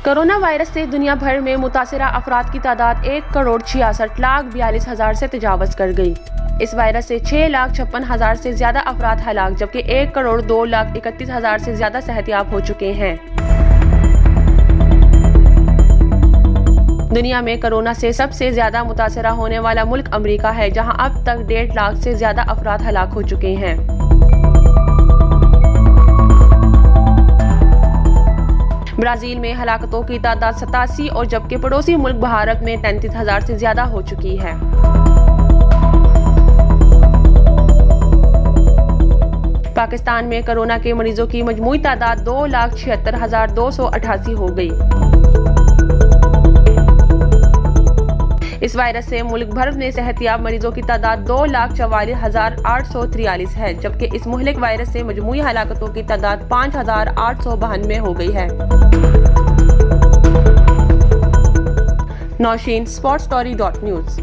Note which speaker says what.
Speaker 1: Corona virus से दुनिया भर में मुतासिरा अफराद की तादाद 1,66,42,000 से तजावज कर गई। इस वायरस से 6,56,000 से ज्यादा अफराद हलाक, जबकि 1,02,31,000 से ज्यादा सेहतियाब हो चुके हैं। दुनिया में कोरोना से सबसे ज्यादा मुतासिरा होने वाला मुल्क अमेरिका है, जहां अब तक 1.5 लाख से ज्यादा अफराद हलाक हो चुके हैं। ब्राजील में हलाकतों की तादाद 87 और जबकि पड़ोसी मुल्क भारत में 33,000 से ज्यादा हो चुकी है। पाकिस्तान में कोरोना के मरीजों की मजमूई तादाद 2,76,288 हो गई। इस वायरस से मुल्क भर में सेहतियाब मरीजों की तादाद 2,44,843 है, जबकि इस मुहलिक वायरस से मजमूई हलाकतों की तादाद 5,892 हो गई है। नौशीन, sportstory.news।